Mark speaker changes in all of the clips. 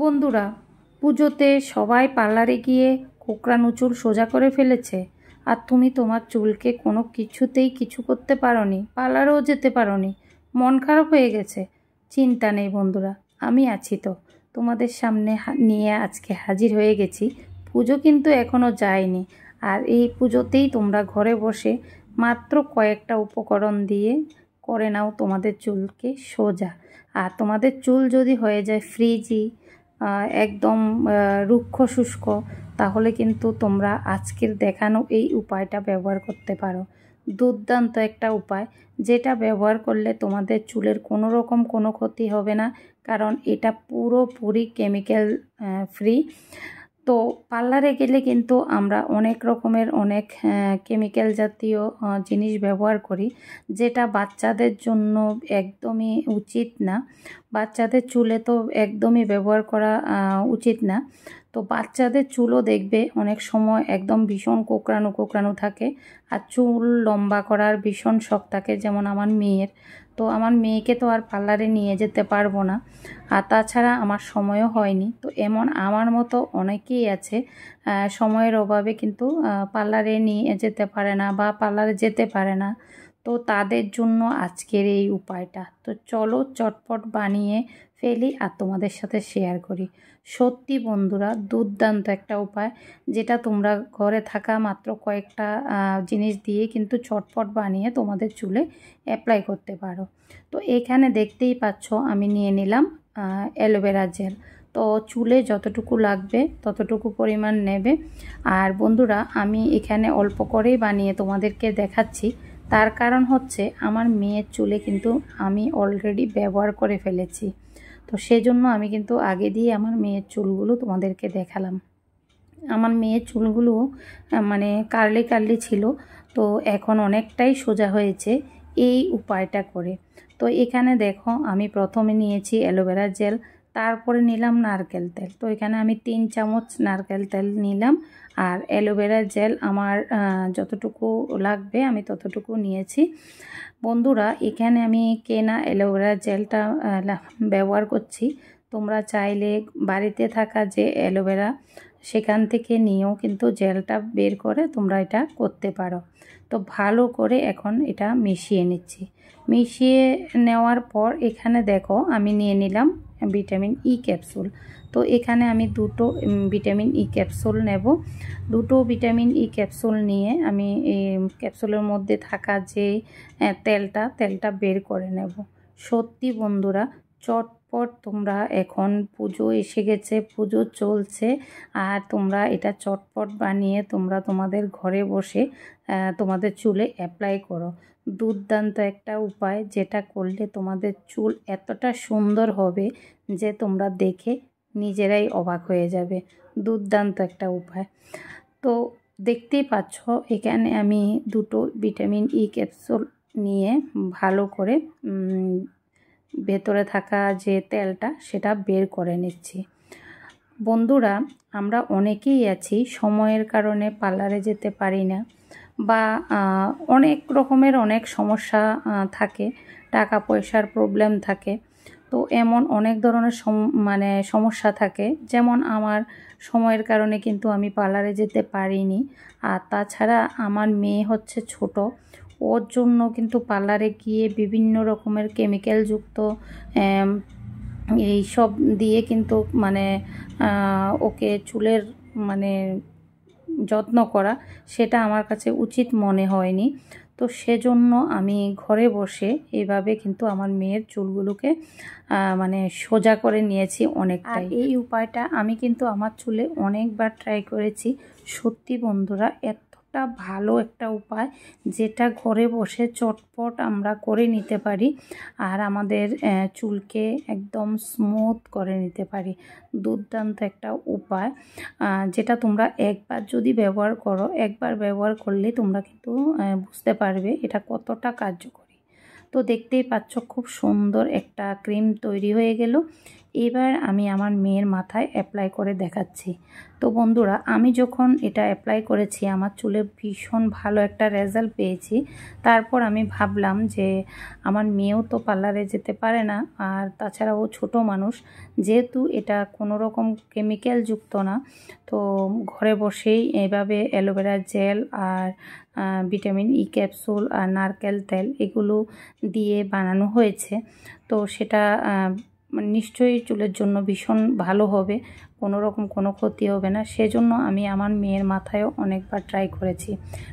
Speaker 1: বন্ধুরা, পুজোতে সবাই পার্লারে গিয়ে কোঁকড়ানো চুল সোজা করে ফেলেছে, আর তুমি তোমার চুলকে কোনো কিছুতেই কিছু করতে পারোনি, পার্লারেও যেতে পারোনি, মন খারাপ হয়ে গেছে। চিন্তা নেই বন্ধুরা, আমি আছি তো, তোমাদের সামনে নিয়ে আজকে হাজির হয়ে গেছি। পুজো কিন্তু এখনও যায়নি, আর এই পুজোতেই তোমরা ঘরে বসে মাত্র কয়েকটা উপকরণ দিয়ে করে নাও তোমাদের চুলকে সোজা। আর তোমাদের চুল যদি হয়ে যায় ফ্রিজি, একদম রুক্ষ শুষ্ক, তাহলে কিন্তু তোমরা আজকের দেখানো এই উপায়টা ব্যবহার করতে পারো। দুর্দান্ত একটা উপায়, যেটা ব্যবহার করলে তোমাদের চুলের কোনো রকম কোনো ক্ষতি হবে না, কারণ এটা পুরোপুরি কেমিক্যাল ফ্রি। তো পার্লারে গেলে কিন্তু আমরা অনেক রকমের অনেক কেমিক্যাল জাতীয় জিনিস ব্যবহার করি, যেটা বাচ্চাদের জন্য একদমই উচিত না। বাচ্চাদের চুলে তো একদমই ব্যবহার করা উচিত না। তো বাচ্চাদের চুলও দেখবে অনেক সময় একদম ভীষণ কোঁকড়ানো কোঁকড়ানো থাকে, আর চুল লম্বা করার ভীষণ শখ থাকে, যেমন আমার মেয়ের। তো আমার মেয়েকে তো আর পার্লারে নিয়ে যেতে পারবো না, আর তাছাড়া আমার সময়ও হয়নি। তো এমন আমার মতো অনেকেই আছে, সময়ের অভাবে কিন্তু পার্লারে নিয়ে যেতে পারে না বা পার্লারে যেতে পারে না। তো তাদের জন্য আজকের এই উপায়টা। তো চলো চটপট বানিয়ে ফেলি আর তোমাদের সাথে শেয়ার করি। সত্যি বন্ধুরা, দুর্দান্ত একটা উপায়, যেটা তোমরা ঘরে থাকা মাত্র কয়েকটা জিনিস দিয়ে কিন্তু চটপট বানিয়ে তোমাদের চুলে অ্যাপ্লাই করতে পারো। তো এখানে দেখতেই পাচ্ছ আমি নিয়ে নিলাম অ্যালোভেরা জেল। তো চুলে যতটুকু লাগবে ততটুকু পরিমাণ নেবে। আর বন্ধুরা, আমি এখানে অল্প করেই বানিয়ে তোমাদেরকে দেখাচ্ছি, তার কারণ হচ্ছে আমার মেয়ের চুলে কিন্তু আমি অলরেডি ব্যবহার করে ফেলেছি। তো সেজন্য আমি কিন্তু আগে দিয়ে আমার মেয়ের চুলগুলো তোমাদেরকে দেখালাম। আমার মেয়ের চুলগুলো মানে কার্লি কার্লি ছিল, তো এখন অনেকটাই সোজা হয়েছে এই উপায়টা করে। তো এখানে দেখো, আমি প্রথমে নিয়েছি অ্যালোভেরা জেল, তারপরে নিলাম নারকেল তেল। তো এখানে আমি 3 চামচ নারকেল তেল নিলাম, আর অ্যালোভেরা জেল আমার যতটুকু লাগবে আমি ততটুকু নিয়েছি। বন্ধুরা, এখানে আমি কেনা অ্যালোভেরা জেলটা ব্যবহার করছি। তোমরা চাইলে বাড়িতে থাকা যে অ্যালোভেরা, সেখান থেকে নিয়েও কিন্তু জেলটা বের করে তোমরা এটা করতে পারো। তো ভালো করে এখন এটা মিশিয়ে নিচ্ছি। মিশিয়ে নেওয়ার পর এখানে দেখো আমি নিয়ে নিলাম ভিটামিন ই ক্যাপসুল। তো এখানে আমি 2টো ভিটামিন ই ক্যাপসুল নেব। 2টো ভিটামিন ই ক্যাপসুল নিয়ে আমি এই ক্যাপসুলের মধ্যে থাকা যে তেলটা বের করে নেব। সত্যি বন্ধুরা, চটপট তোমরা, এখন পুজো এসে গেছে, পুজো চলছে, আর তোমরা এটা চটপট বানিয়ে তোমরা তোমাদের ঘরে বসে তোমাদের চুলে অ্যাপ্লাই করো। দুর্দান্ত একটা উপায়, যেটা করলে তোমাদের চুল এতটা সুন্দর হবে যে তোমরা দেখে নিজেরাই অবাক হয়ে যাবে। দুর্দান্ত একটা উপায়। তো দেখতেই পাচ্ছ এখানে আমি 2টো ভিটামিন ই ক্যাপসুল নিয়ে ভালো করে ভেতরে থাকা যে তেলটা সেটা বের করে নিচ্ছি। বন্ধুরা, আমরা অনেকেই আছি সময়ের কারণে পার্লারে যেতে পারি না, বা অনেক রকমের অনেক সমস্যা থাকে, টাকা পয়সার প্রবলেম থাকে। তো এমন অনেক ধরনের সমস্যা থাকে, যেমন আমার সময়ের কারণে কিন্তু আমি পার্লারে যেতে পারিনি। আর তাছাড়া আমার মেয়ে হচ্ছে ছোট, ওর জন্য কিন্তু পার্লারে গিয়ে বিভিন্ন রকমের কেমিক্যালযুক্ত এই সব দিয়ে কিন্তু ওকে চুলের যত্ন করা, সেটা আমার কাছে উচিত মনে হয়নি। তো সেজন্য আমি ঘরে বসে এইভাবে কিন্তু আমার মেয়ের চুলগুলোকে সোজা করে নিয়েছি অনেকটাই। আর এই উপায়টা আমি কিন্তু আমার চুলে অনেকবার ট্রাই করেছি। সত্যি বন্ধুরা, এতটা ভালো একটা উপায়, যেটা ঘরে বসে চটপট আমরা করে নিতে পারি, আর আমাদের চুলকে একদম স্মুথ করে নিতে পারি। দুর্দান্ত একটা উপায়, যেটা তোমরা একবার যদি ব্যবহার করো, একবার ব্যবহার করলে তোমরা কিন্তু বুঝতে পারবে এটা কতটা কার্যকরী। তো দেখতেই পাচ্ছ খুব সুন্দর একটা ক্রিম তৈরি হয়ে গেল। এবার আমি আমার মেয়ের মাথায় অ্যাপ্লাই করে দেখাচ্ছি। তো বন্ধুরা, আমি যখন এটা অ্যাপ্লাই করেছি আমার চুলে ভীষণ ভালো একটা রেজাল্ট পেয়েছি। তারপর আমি ভাবলাম যে আমার মেয়েও তো পার্লারে যেতে পারে না, আর তাছাড়া ও ছোটো মানুষ, যেহেতু এটা কোনো রকম কেমিক্যাল যুক্ত না, তো ঘরে বসেই এভাবে অ্যালোভেরা জেল আর ভিটামিন ই ক্যাপসুল আর নারকেল তেল এগুলো দিয়ে বানানো হয়েছে। তো সেটা নিশ্চয়ই চুলের জন্য ভীষণ ভালো হবে, কোনো রকম কোনো ক্ষতি হবে না। সেজন্য আমি আমার মেয়ের মাথায়ও অনেকবার ট্রাই করেছি।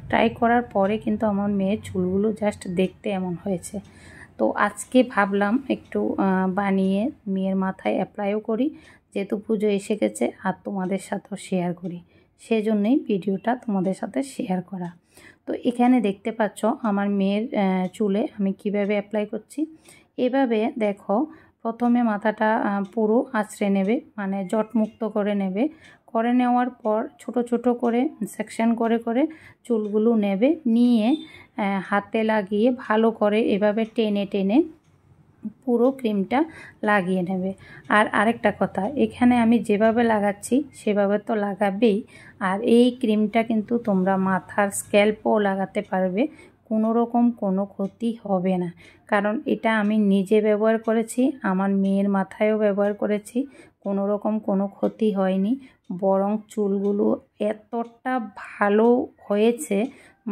Speaker 1: ট্রাই করার পরে কিন্তু আমার মেয়ের চুলগুলো জাস্ট দেখতে এমন হয়েছে। তো আজকে ভাবলাম একটু বানিয়ে মেয়ের মাথায় অ্যাপ্লাইও করি, যেহেতু পুজো এসে গেছে, আর তোমাদের সাথেও শেয়ার করি, সেজন্যই ভিডিওটা তোমাদের সাথে শেয়ার করা। তো এখানে দেখতে পাচ্ছ আমার মেয়ের চুলে আমি কিভাবে অ্যাপ্লাই করছি। এভাবে দেখো, প্রথমে মাথাটা পুরো আঁচড়ে নেবে, মানে জটমুক্ত করে নেবে। করে নেওয়ার পর ছোট ছোট করে সেকশন করে করে চুলগুলো নেবে, নিয়ে হাতে লাগিয়ে ভালো করে এভাবে টেনে টেনে পুরো ক্রিমটা লাগিয়ে নেবে। আর আরেকটা কথা, এখানে আমি যেভাবে লাগাচ্ছি সেভাবে তো লাগাবেই। আর এই ক্রিমটা কিন্তু তোমরা মাথার স্ক্যাল্পও লাগাতে পারবে, কোনো রকম কোনো ক্ষতি হবে না। কারণ এটা আমি নিজে ব্যবহার করেছি, আমার মেয়ের মাথায়ও ব্যবহার করেছি, কোনো রকম কোনো ক্ষতি হয়নি। বরং চুলগুলো এতটা ভালো হয়েছে,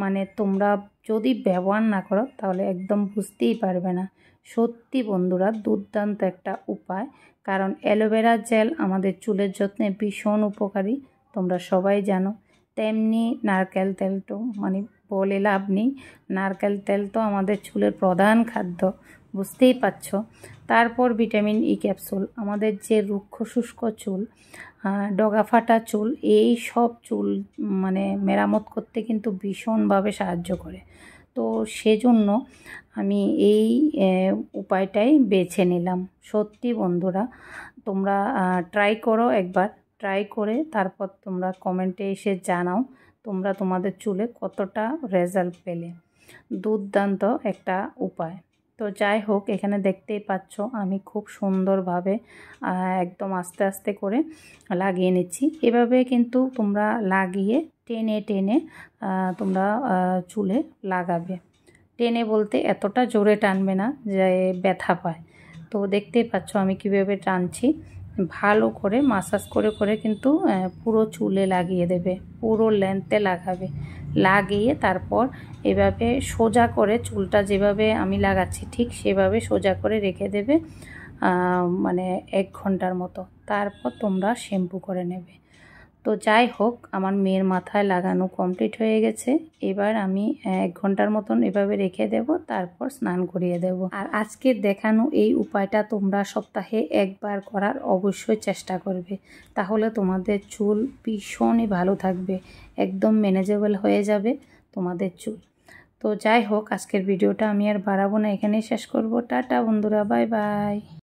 Speaker 1: মানে তোমরা যদি ব্যবহার না করো তাহলে একদম বুঝতেই পারবে না। সত্যি বন্ধুরা, দুর্দান্ত একটা উপায়। কারণ অ্যালোভেরা জেল আমাদের চুলের যত্নে ভীষণ উপকারী, তোমরা সবাই জানো। তেমনি নারকেল তেল তো মানে বলে লাভ নেই, নারকেল তেল তো আমাদের চুলের প্রধান খাদ্য, বুঝতেই পারছো। তারপর ভিটামিন ই ক্যাপসুল, আমাদের যে রুক্ষ শুষ্ক চুল, ডগা ফাটা চুল, এই সব চুল মানে মেরামত করতে কিন্তু ভীষণভাবে সাহায্য করে। তো সেজন্য আমি এই উপায়টাই বেছে নিলাম। সত্যি বন্ধুরা, তোমরা ট্রাই করো একবার, ট্রাই করে তারপর তোমরা কমেন্টে এসে জানাও তোমরা তোমাদের চুলে কতটা রেজাল্ট পেলে। দুর্দান্ত একটা উপায়। তো যাই হোক, এখানে দেখতেই পাচ্ছ আমি খুব সুন্দরভাবে একদম আস্তে আস্তে করে লাগিয়ে নিচ্ছি। এভাবে কিন্তু তোমরা লাগিয়ে টেনে টেনে তোমরা চুলে লাগাবে। টেনে বলতে এতটা জোরে টানবে না যে ব্যথা পায়। তো দেখতেই পাচ্ছ আমি কীভাবে টানছি, ভালো করে মাসাজ করে করে কিন্তু পুরো চুলে লাগিয়ে দেবে, পুরো লেন্থে লাগাবে। লাগিয়ে তারপর এভাবে সোজা করে চুলটা যেভাবে আমি লাগাচ্ছি ঠিক সেভাবে সোজা করে রেখে দেবে, মানে 1 ঘন্টার মতো। তারপর তোমরা শ্যাম্পু করে নেবে। তো যাই হোক, আমার মেয়ের মাথায় লাগানো কমপ্লিট হয়ে গেছে। এবার আমি 1 ঘন্টার মতন এভাবে রেখে দেব, তারপর স্নান করিয়ে দেব। আর আজকে দেখানো এই উপায়টা তোমরা সপ্তাহে একবার করার অবশ্যই চেষ্টা করবে, তাহলে তোমাদের চুল ভীষণই ভালো থাকবে, একদম ম্যানেজেবল হয়ে যাবে তোমাদের চুল। তো যাই হোক, আজকের ভিডিওটা আমি আর বাড়াবো না, এখানেই শেষ করব। টাটা বন্ধুরা, বাই বাই।